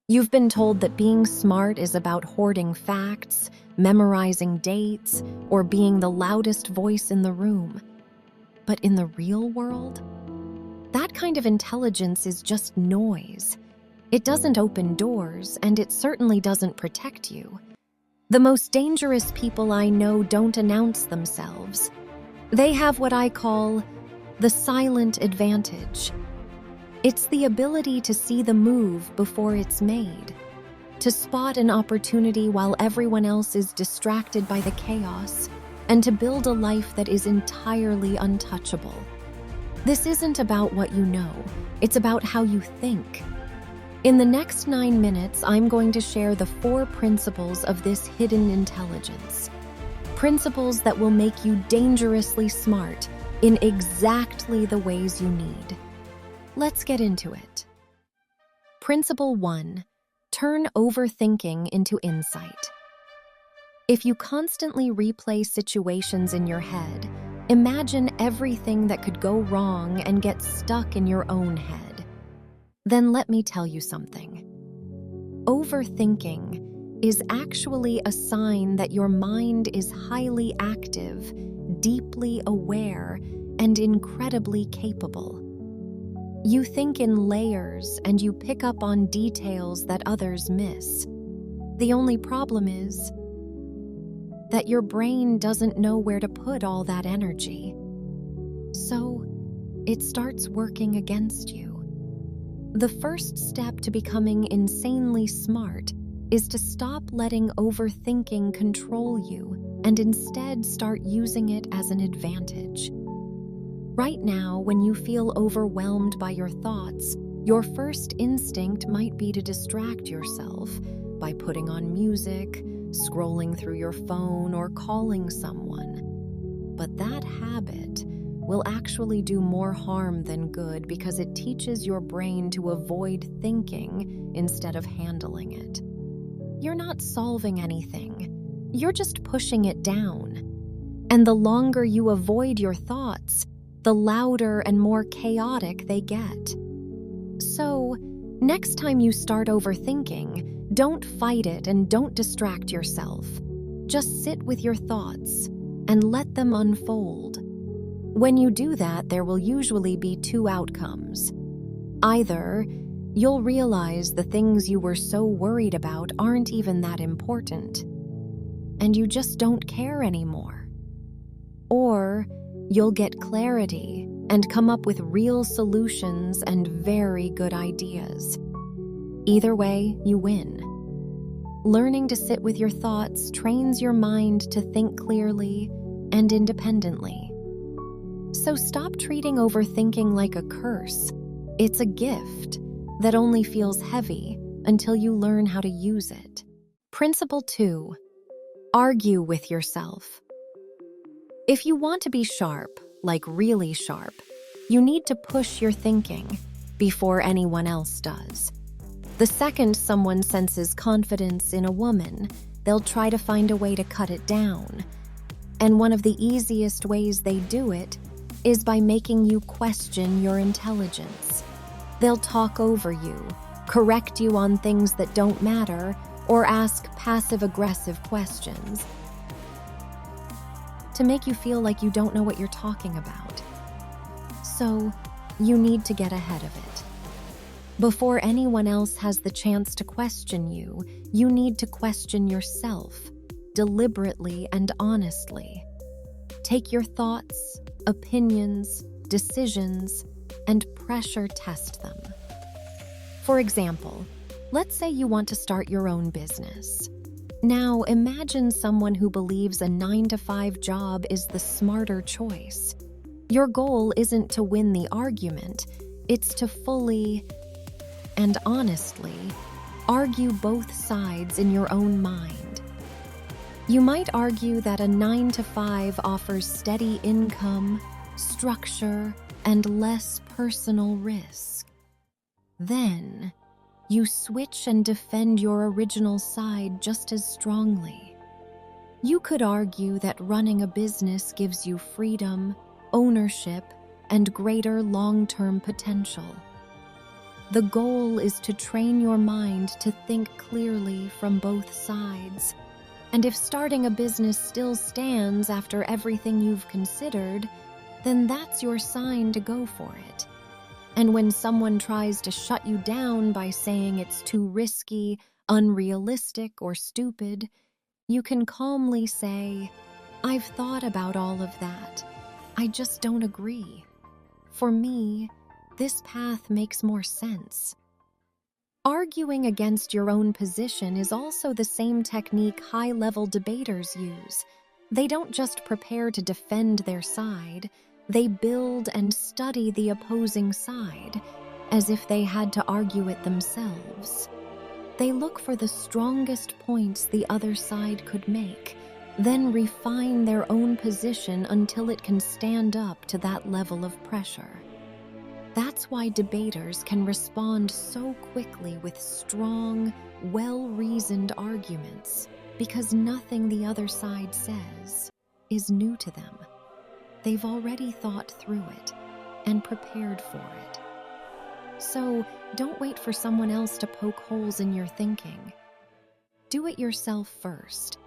You've been told that being smart is about hoarding facts, memorizing dates, or being the loudest voice in the room. But in the real world, that kind of intelligence is just noise. It doesn't open doors, and it certainly doesn't protect you. The most dangerous people I know don't announce themselves. They have what I call the silent advantage. It's the ability to see the move before it's made, to spot an opportunity while everyone else is distracted by the chaos, and to build a life that is entirely untouchable. This isn't about what you know, it's about how you think. In the next 9 minutes, I'm going to share the 4 principles of this hidden intelligence. Principles that will make you dangerously smart in exactly the ways you need. Let's get into it. Principle 1. Turn overthinking into insight. If you constantly replay situations in your head, imagine everything that could go wrong and get stuck in your own head. Then let me tell you something. Overthinking is actually a sign that your mind is highly active, deeply aware, and incredibly capable. You think in layers and you pick up on details that others miss. The only problem is that your brain doesn't know where to put all that energy. So it starts working against you. The first step to becoming insanely smart is to stop letting overthinking control you and instead start using it as an advantage. Right now, when you feel overwhelmed by your thoughts, your first instinct might be to distract yourself by putting on music, scrolling through your phone, or calling someone. But that habit will actually do more harm than good because it teaches your brain to avoid thinking instead of handling it. You're not solving anything. You're just pushing it down. And the longer you avoid your thoughts, the louder and more chaotic they get. So, next time you start overthinking, don't fight it and don't distract yourself. Just sit with your thoughts and let them unfold. When you do that, there will usually be 2 outcomes. Either you'll realize the things you were so worried about aren't even that important, and you just don't care anymore. Or you'll get clarity and come up with real solutions and very good ideas. Either way, you win. Learning to sit with your thoughts trains your mind to think clearly and independently. So stop treating overthinking like a curse. It's a gift that only feels heavy until you learn how to use it. Principle 2. Argue with yourself. If you want to be sharp, like really sharp, you need to push your thinking before anyone else does. The second someone senses confidence in a woman, they'll try to find a way to cut it down. And one of the easiest ways they do it is by making you question your intelligence. They'll talk over you, correct you on things that don't matter, or ask passive-aggressive questions to make you feel like you don't know what you're talking about. So, you need to get ahead of it. Before anyone else has the chance to question you, you need to question yourself, deliberately and honestly. Take your thoughts, opinions, decisions, and pressure test them. For example, let's say you want to start your own business. Now, imagine someone who believes a 9-to-5 job is the smarter choice. Your goal isn't to win the argument, it's to fully and honestly argue both sides in your own mind. You might argue that a 9-to-5 offers steady income, structure, and less personal risk. Then, you switch and defend your original side just as strongly. You could argue that running a business gives you freedom, ownership, and greater long-term potential. The goal is to train your mind to think clearly from both sides. And if starting a business still stands after everything you've considered, then that's your sign to go for it. And when someone tries to shut you down by saying it's too risky, unrealistic, or stupid, you can calmly say, "I've thought about all of that. I just don't agree. For me, this path makes more sense." Arguing against your own position is also the same technique high-level debaters use. They don't just prepare to defend their side, they build and study the opposing side, as if they had to argue it themselves. They look for the strongest points the other side could make, then refine their own position until it can stand up to that level of pressure. That's why debaters can respond so quickly with strong, well-reasoned arguments, because nothing the other side says is new to them. They've already thought through it and prepared for it. So don't wait for someone else to poke holes in your thinking. Do it yourself first.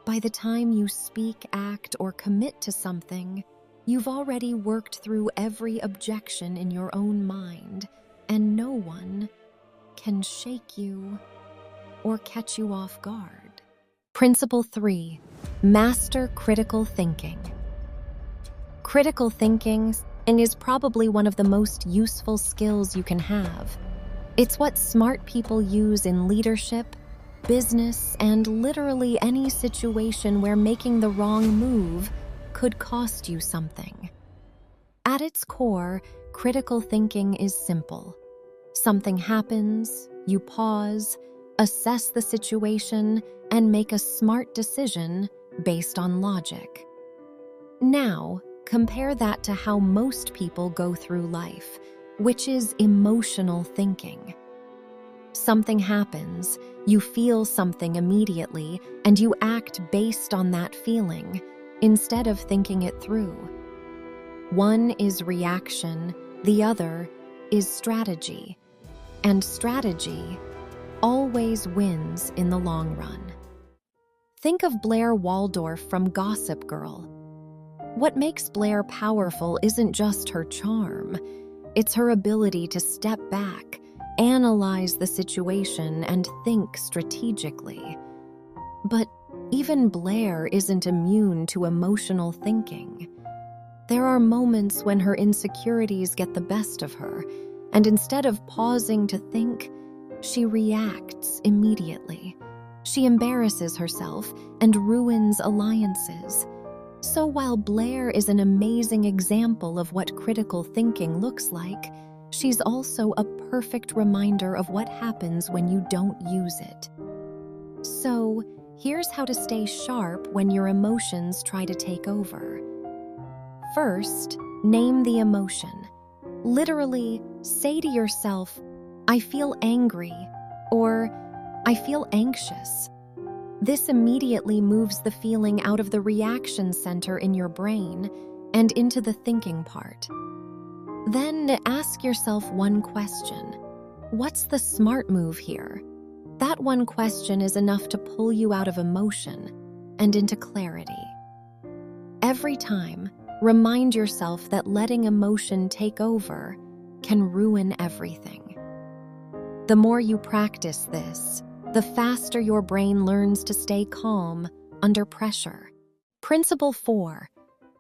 By the time you speak, act, or commit to something, you've already worked through every objection in your own mind, and no one can shake you or catch you off guard. Principle 3. Master critical thinking. Critical thinking is probably one of the most useful skills you can have. It's what smart people use in leadership, business, and literally any situation where making the wrong move could cost you something. At its core, critical thinking is simple. Something happens, you pause, assess the situation, and make a smart decision based on logic. Now, compare that to how most people go through life, which is emotional thinking. Something happens, you feel something immediately, and you act based on that feeling, instead of thinking it through. One is reaction, the other is strategy. And strategy always wins in the long run. Think of Blair Waldorf from Gossip Girl. What makes Blair powerful isn't just her charm. It's her ability to step back, analyze the situation, and think strategically. But even Blair isn't immune to emotional thinking. There are moments when her insecurities get the best of her, and instead of pausing to think, she reacts immediately. She embarrasses herself and ruins alliances. So while Blair is an amazing example of what critical thinking looks like, she's also a perfect reminder of what happens when you don't use it. So, here's how to stay sharp when your emotions try to take over. First, name the emotion. Literally, say to yourself, "I feel angry," or "I feel anxious." This immediately moves the feeling out of the reaction center in your brain and into the thinking part. Then ask yourself one question. What's the smart move here? That one question is enough to pull you out of emotion and into clarity. Every time, remind yourself that letting emotion take over can ruin everything. The more you practice this, the faster your brain learns to stay calm under pressure. Principle 4.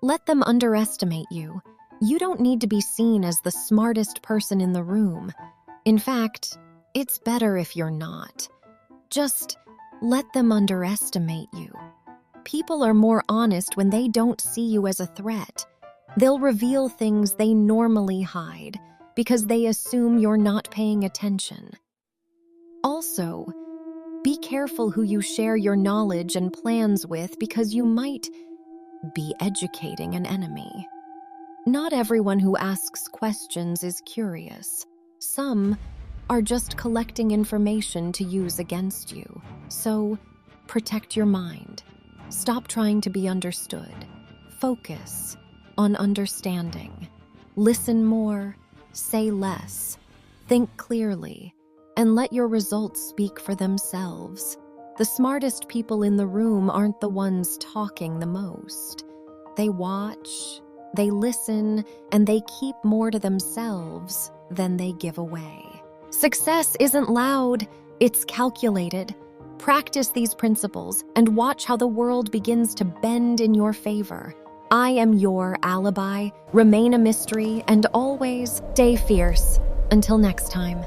Let them underestimate you. You don't need to be seen as the smartest person in the room. In fact, it's better if you're not. Just let them underestimate you. People are more honest when they don't see you as a threat. They'll reveal things they normally hide because they assume you're not paying attention. Also, be careful who you share your knowledge and plans with because you might be educating an enemy. Not everyone who asks questions is curious. Some are just collecting information to use against you. So, protect your mind. Stop trying to be understood. Focus on understanding. Listen more, say less. Think clearly and let your results speak for themselves. The smartest people in the room aren't the ones talking the most. They watch, they listen, and they keep more to themselves than they give away. Success isn't loud, it's calculated. Practice these principles and watch how the world begins to bend in your favor. I am your alibi. Remain a mystery and always stay fierce. Until next time.